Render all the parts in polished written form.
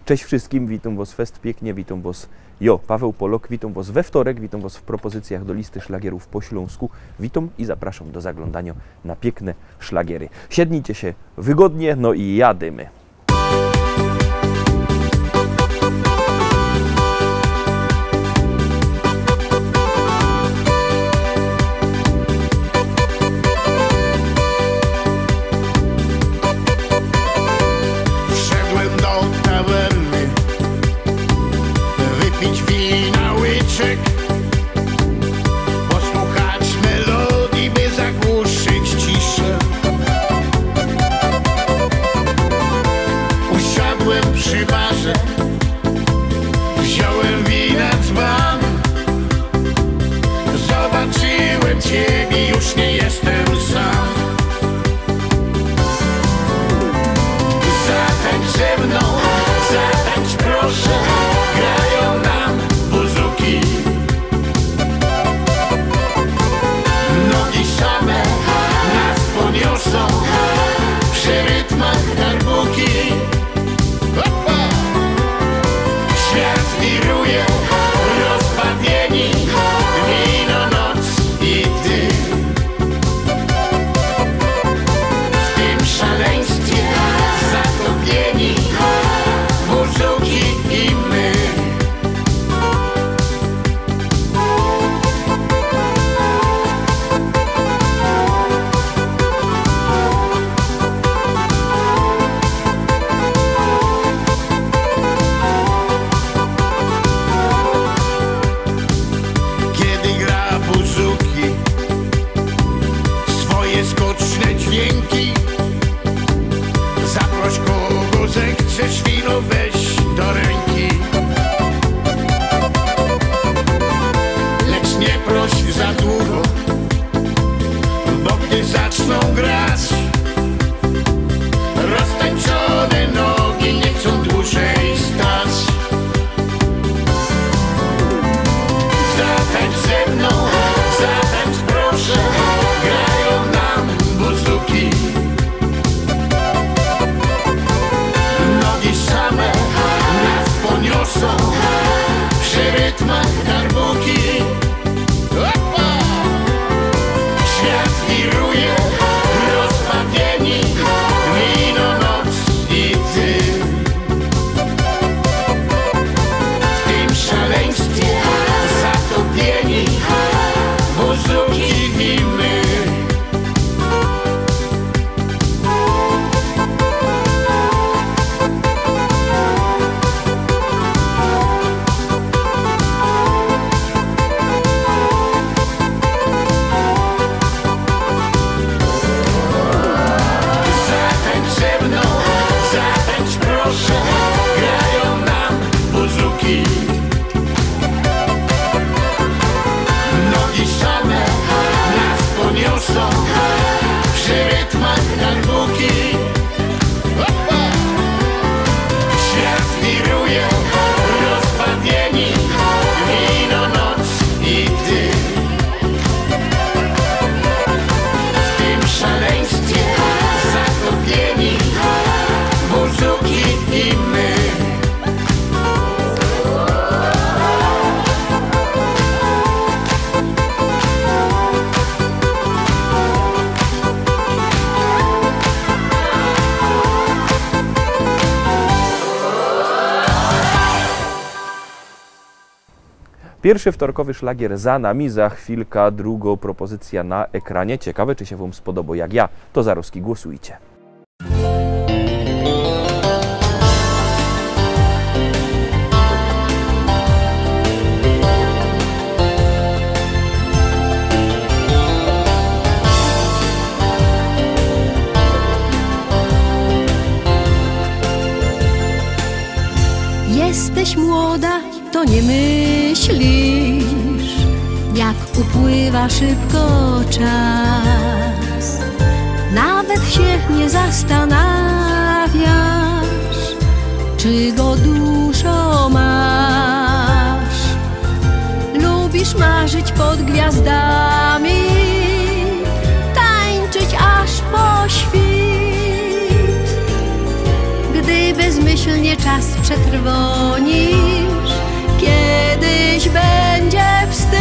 Cześć wszystkim, witam Was fest pięknie, witam Was, Paweł Polok, witam Was we wtorek, witam Was w propozycjach do listy szlagierów po śląsku, witam i zapraszam do zaglądania na piękne szlagiery. Siednijcie się wygodnie, no i jadymy. Posłuchać melodii, by zagłuszyć ciszę. Usiadłem przy barze, wziąłem wina dzban. Zobaczyłem Ciebie, już nie jestem sam. Zatańcz ze mną, zatańcz proszę, grają nam buzuki. Nogi same nas poniosą przy rytmach darbuki. Świat wiruje, rozbawieni, wino, noc i ty. W tym szaleństwie zatopieni, buzuki i my. Skoczne dźwięki, zaproś kogo zechcesz, wino weź do ręki. Lecz nie proś za długo, bo gdy zaczną grać, roztańczone nogi nie chcą dłużej stać. Zatańcz ze mną, zatańcz proszę, grają nam buzuki. Nogi same nas poniosą przy rytmach darbuki. Świat wiruje, rozbawieni, wino, noc i ty. W tym szaleństwie zatopieni, buzuki i my. Zatańcz ze mną, zatańcz proszę, grają nam buzuki. Nogi same nas poniosą przy rytmach darbuki. Świat wiruje, rozbawieni, wino, noc i ty. W tym szaleństwie zatopieni, buzuki i my. Pierwszy wtorkowy szlagier za nami, za chwilkę druga propozycja na ekranie. Ciekawe, czy się Wam spodoba jak ja, to zaroski głosujcie. Jesteś młoda, to nie myślisz, jak upływa szybko czas. Nawet się nie zastanawiasz, czy go dużo masz. Lubisz marzyć pod gwiazdami, tańczyć aż po świt. Gdy bezmyślnie czas przetrwonisz, kiedyś będzie wstyd.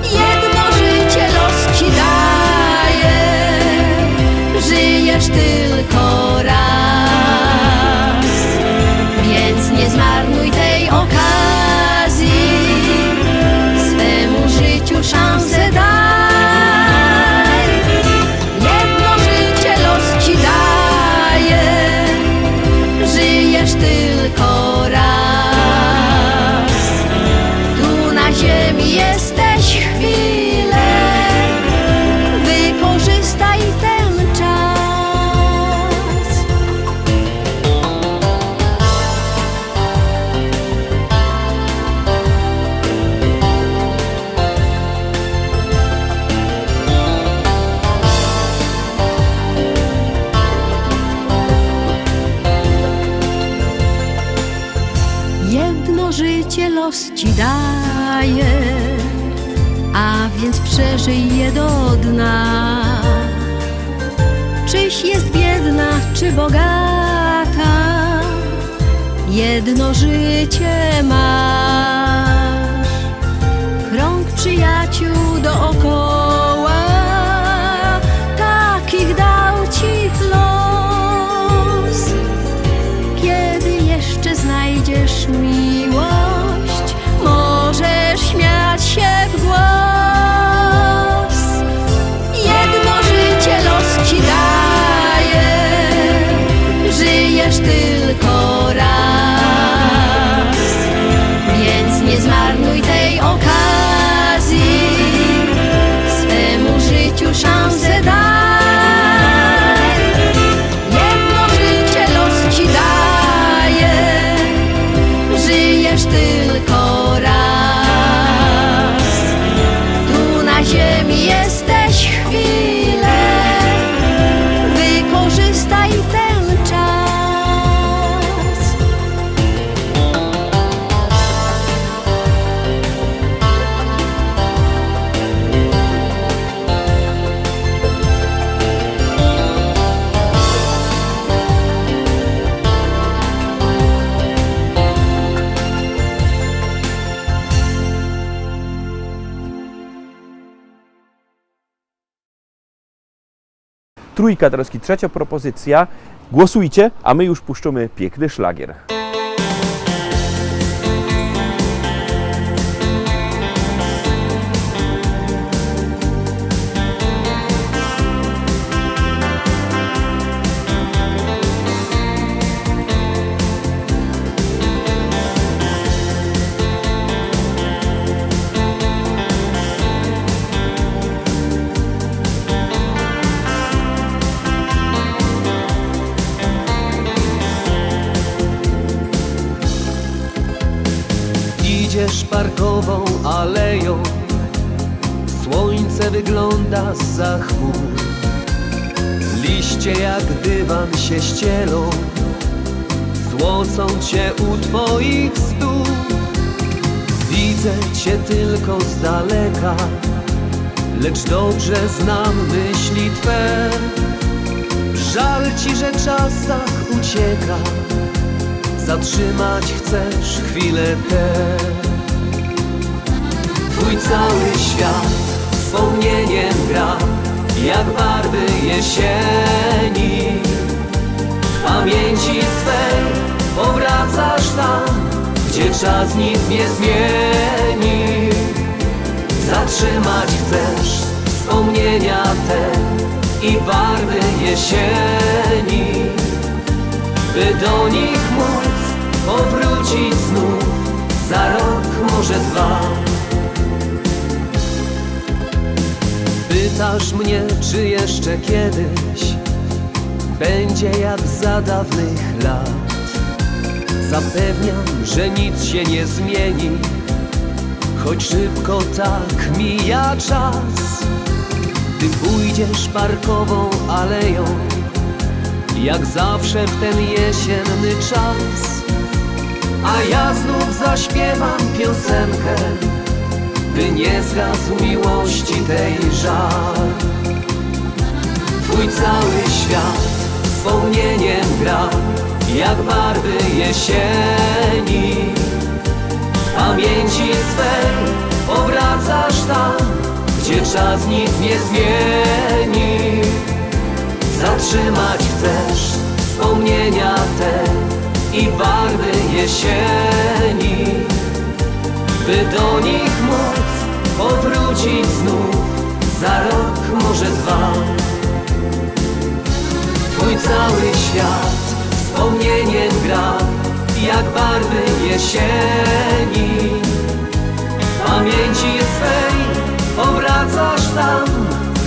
Jedno życie los ci daje, żyjesz tylko raz, więc nie zmarnuj tej okazji, swemu życiu szansę daj. Jedno życie los ci daje, żyjesz tylko raz. Tu na ziemi jesteś chwilę, wykorzystaj ten czas. Jedno życie los ci daje, a więc przeżyj je do dna. Czyś jest biedna, czy bogata, jedno życie masz. Krąg przyjaciół dookoła, takich dał ci los. Kiedy jeszcze znajdziesz miłość, możesz śmiać się w głos. Jedno życie los ci daje, żyjesz tylko raz, więc nie zmarnuj tej okazji, swemu życiu szansę daj. Jedno życie los ci daje, żyjesz tylko raz. Tu na ziemi jesteś chwilę, wykorzystaj ten czas. Trójka troski, trzecia propozycja. Głosujcie, a my już puszczamy piękny szlagier. Idziesz parkową aleją, słońce wygląda zza chmur. Liście jak dywan się ścielą, złocą cię u twoich stóp. Widzę cię tylko z daleka, lecz dobrze znam myśli twe. Żal ci, że czasach ucieka, zatrzymać chcesz chwilę tę. Twój cały świat wspomnieniem gra, jak barwy jesieni. W pamięci swej powracasz tam, gdzie czas nic nie zmieni. Zatrzymać chcesz wspomnienia te i barwy jesieni, by do nich móc powrócić znów za rok, może dwa. Pytasz mnie, czy jeszcze kiedyś będzie jak za dawnych lat. Zapewniam, że nic się nie zmieni, choć szybko tak mija czas. Ty pójdziesz parkową aleją, jak zawsze w ten jesienny czas. A ja znów zaśpiewam piosenkę, by nie zgasł miłości tej żal. Twój cały świat wspomnieniem gra, jak barwy jesieni. W pamięci swej powracasz tam, gdzie czas nic nie zmieni. Zatrzymać chcesz wspomnienia te i barwy jesieni, by do nich móc powrócić znów za rok, może dwa. Twój cały świat wspomnieniem gra, jak barwy jesieni. W pamięci swej powracasz tam,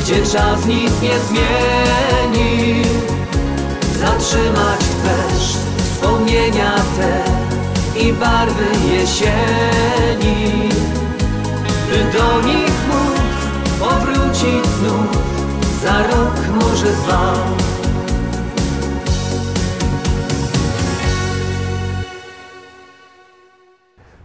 gdzie czas nic nie zmieni. Zatrzymać chcesz wspomnienia te i barwy jesieni, by do nich móc powrócić znów za rok, może dwa.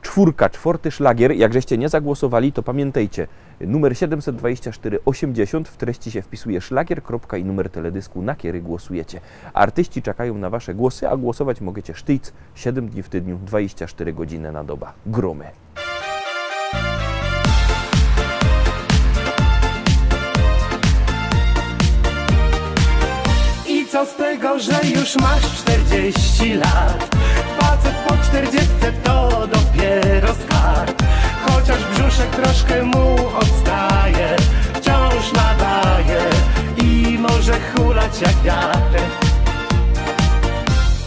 Czwórka, czwarty szlagier. Jak żeście nie zagłosowali, to pamiętajcie, numer 72480, w treści się wpisuje szlagier, kropka i numer teledysku, na który głosujecie. Artyści czekają na wasze głosy, a głosować możecie sztyc 7 dni w tygodniu, 24 godziny na doba. Gromy. I co z tego, że już masz 40 lat? Facet po 40 to dopiero skarb. Chociaż brzuszek troszkę mu odstaje, wciąż nadaje i może hulać jak wiatr.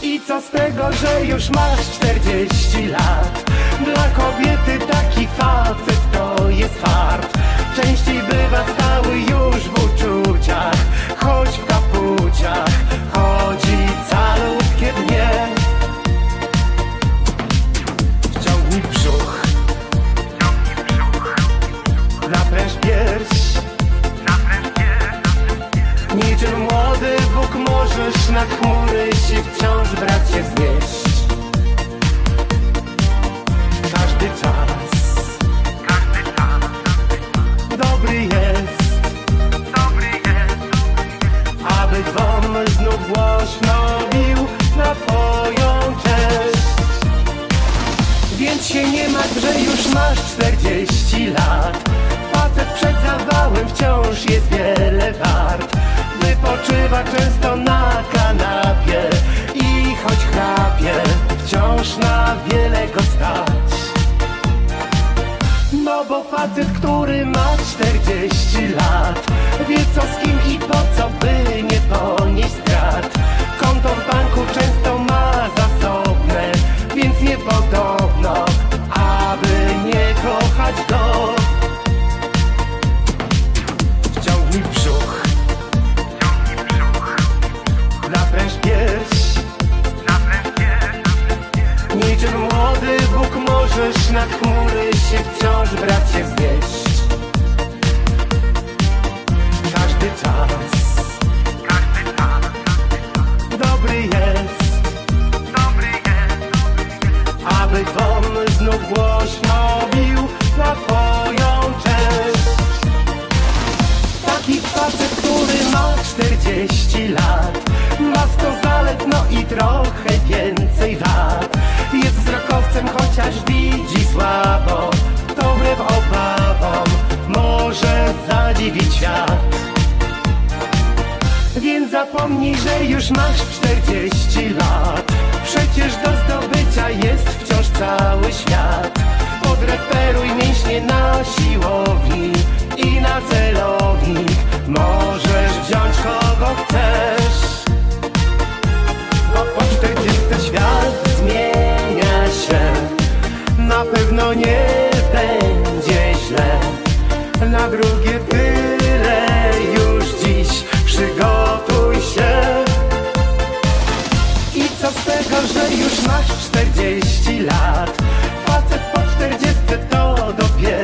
I co z tego, że już masz 40 lat? Dla kobiety taki facet to jest fart. Częściej bywa stały już w uczuciach, choć w kapuciach chodzi calutkie dnie. Wciągnij brzuch, napręż pierś. Niczym młody Bóg możesz na chmury się wciąż, bracie, znieść. Każdy czas dobry jest, aby dzwon znów głośno bił na twoją cześć. Więc się nie martw, że już masz 40 lat. Facet przed zawałem wciąż jest wiele wart. Wypoczywa często na kanapie i choć chrapie, wciąż na wiele go stać. No bo facet, który ma 40 lat, wie co z kim i po co, by nie ponieść strat. Konto w banku często ma zasobne, więc niepodobno, aby nie kochać go. Wciągnij brzuch, napręż pierś. Niczym młody Bóg możesz na chmury się wciąż, bracie, znieść. Każdy czas dobry jest, aby dzwon znów głośno bił na twoją cześć. Taki facet, który ma 40 lat, ma 100 zalet, no i trochę więcej wad. Jest wzrokowcem, chociaż widzi słabo, to wbrew obawom może zadziwić świat. Więc zapomnij, że już masz 40 lat. Przecież do zdobycia jest wciąż cały świat. Podreperuj mięśnie na siłowni i na celownik. Możesz wziąć kogo chcesz, bo po 40 świat zmienia się. Na pewno nie będzie źle. Na drugie tyle już dziś przygotuj się. I co z tego, że już masz 40 lat? Facet po 40 to dopiero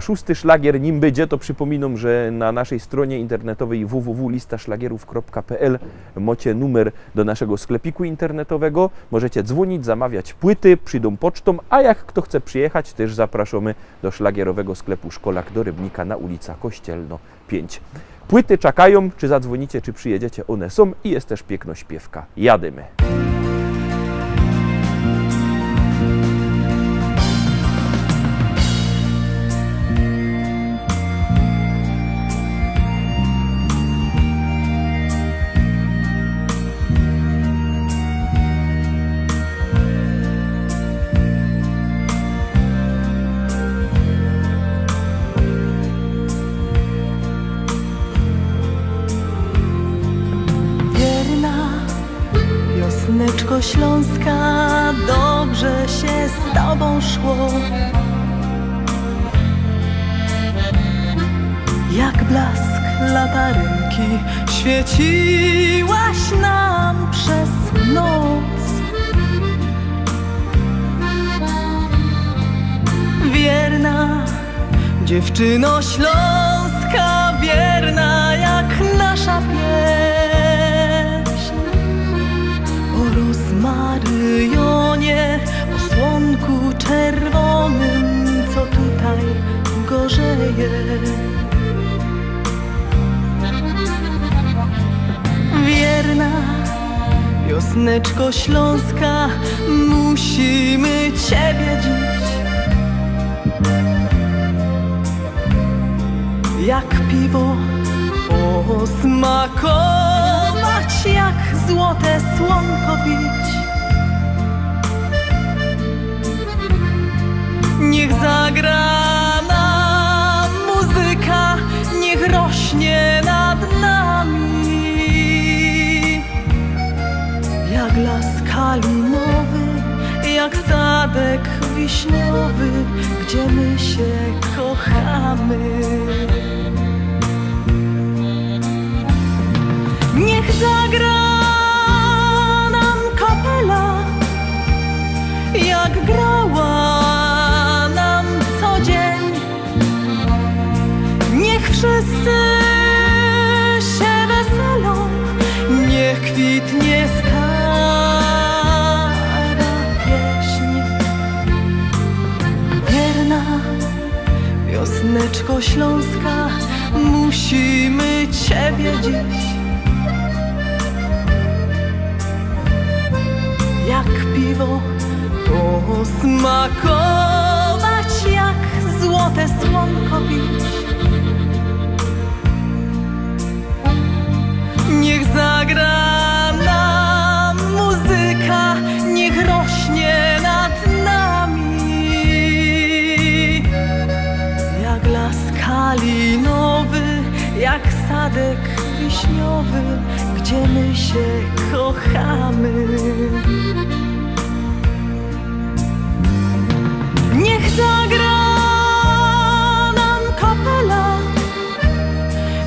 szósty szlagier nim będzie, to przypominam, że na naszej stronie internetowej www.listaszlagierów.pl macie numer do naszego sklepiku internetowego. Możecie dzwonić, zamawiać płyty, przyjdą pocztą, a jak kto chce przyjechać, też zapraszamy do szlagierowego sklepu Szkolak do Rybnika na ulica Kościelno 5. Płyty czekają, czy zadzwonicie, czy przyjedziecie, one są i jest też piękno śpiewka. Jadymy. Wiosneczko Śląska, dobrze się z tobą szło. Jak blask latarynki świeciłaś nam przez noc. Wierna dziewczyno śląska, wierna jak nasza pieśń. O rozmaryjonie, o słonku czerwonym, co tutaj gorzeje. Wierna wiosneczko Śląska, musimy ciebie dziś jak piwo osmakować, jak złote słonko pić. Niech zagra nam muzyka, niech rośnie nad nami. Jak las kalinowy, jak sadek wiśniowy, gdzie my się kochamy. Niech zagra nam kapela, jak grała nam co dzień. Niech wszyscy się weselą, niech kwitnie stara pieśń. Wierna wiosneczko Śląska, musimy ciebie dziś jak piwo posmakować, jak złote słonko pić. Niech zagra nam muzyka, niech rośnie nad nami. Jak las kalinowy, jak sadek wiśniowy, gdzie my się kochamy. Niech zagra nam kapela,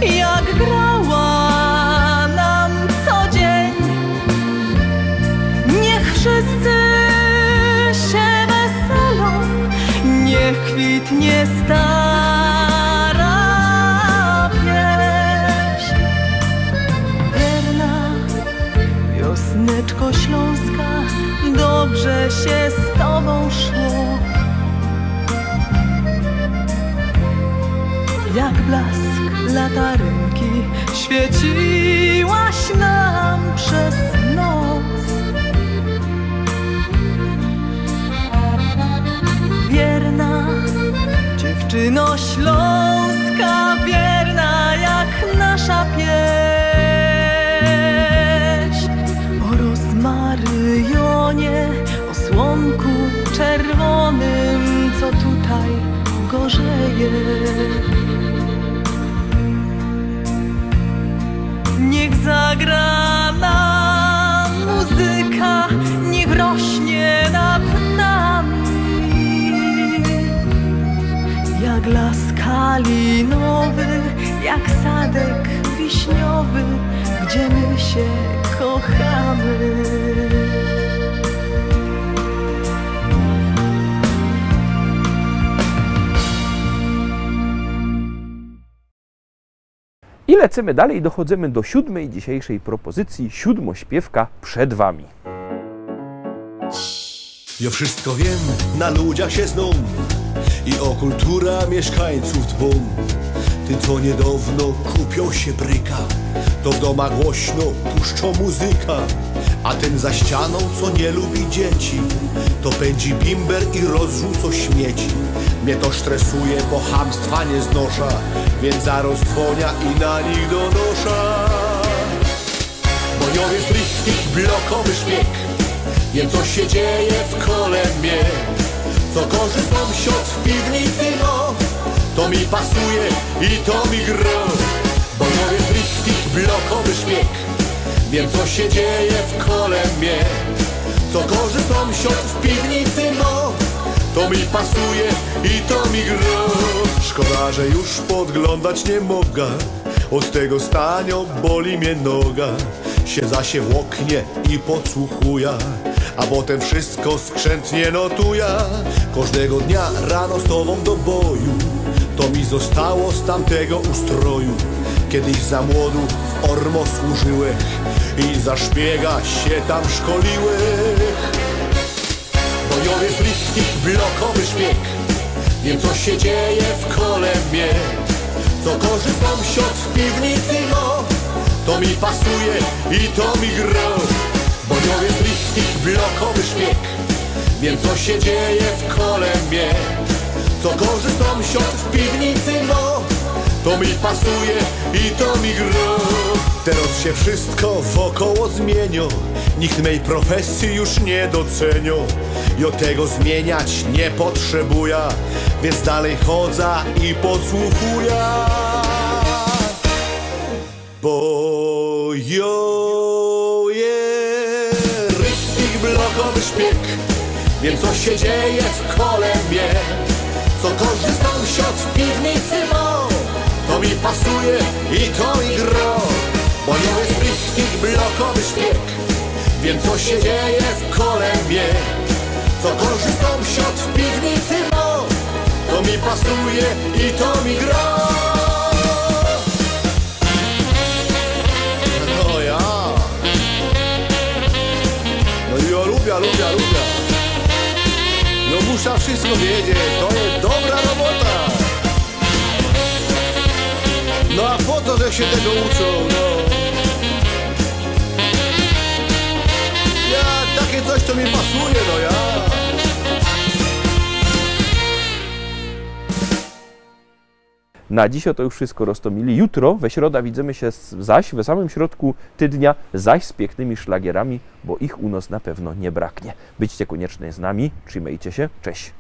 jak grała nam co dzień. Niech wszyscy się weselą, niech kwitnie stara pieśń. Wierna wiosneczko Śląska, dobrze się z tobą szło. Jak blask latarynki świeciłaś nam przez noc. Wierna dziewczyno śląska, wierna jak nasza pieśń. O rozmaryjonie, o słonku czerwonym, co tutaj gorzeje. Niech zagra nam muzyka, niech rośnie nad nami. Jak las kalinowy, jak sadek wiśniowy, gdzie my się kochamy. I lecimy dalej i dochodzimy do 7. dzisiejszej propozycji, siódmośpiewka przed wami. Ja wszystko wiem, na ludziach się znam i o kultura mieszkańców dbam. Ty co niedawno kupią się bryka, to w domach głośno puszczą muzyka. A ten za ścianą, co nie lubi dzieci, to pędzi bimber i rozrzuca śmieci. Mnie to stresuje, bo chamstwa nie znosza, więc zaraz dzwonia i na nich donosza. Bo ja jest richtig blokowy szpieg, wiem co się dzieje w kole mnie. Co gorzy sąsiad w piwnicy, no to mi pasuje i to mi gra. Bo ja jest richtig blokowy szpieg, wiem co się dzieje w kole mnie. Co gorzy sąsiad w piwnicy, no to mi pasuje i to mi gra. Szkoda, że już podglądać nie mogę, od tego stania boli mnie noga. Siedza się w oknie i podsłuchuję, a potem wszystko skrzętnie notuję. Każdego dnia rano z tobą do boju, to mi zostało z tamtego ustroju. Kiedyś za młodu w Ormo służyłech i za szpiega się tam szkoliłech. Bo ja jest richtig blokowy szpieg, wiem co się dzieje w kole mnie. Co gorzy sąsiad w piwnicy, no to mi pasuje i to mi gra. Bo ja jest richtig blokowy szpieg, wiem co się dzieje w kole mnie. Co gorzy sąsiad w piwnicy, no to mi pasuje i to mi gra. Teraz się wszystko wokoło zmienia, nikt mej profesji już nie docenia. Ja tego zmieniać nie potrzebuję, więc dalej chodzę i podsłuchuję. Bo jo jest richtig blokowy szpieg, wiem co się dzieje w kole mnie. Co gorzy sąsiad w piwnicy, no to mi pasuje i to mi gra. Bo ja jest richtig blokowy szpieg, wiem co się dzieje w kole mnie. Co gorzy sąsiad w piwnicy, no to mi pasuje i to mi gra. No ja. No ja lubię. No muszę wszystko wiedzieć, to jest dobra robota. No a po co, że się tego uczą, no? Ja, takie coś to mi pasuje, no ja. Na dziś to już wszystko, Rostomili. Jutro, we środę, widzimy się zaś we samym środku tygodnia, zaś z pięknymi szlagierami, bo ich u nas na pewno nie braknie. Byćcie koniecznie z nami, trzymajcie się, cześć.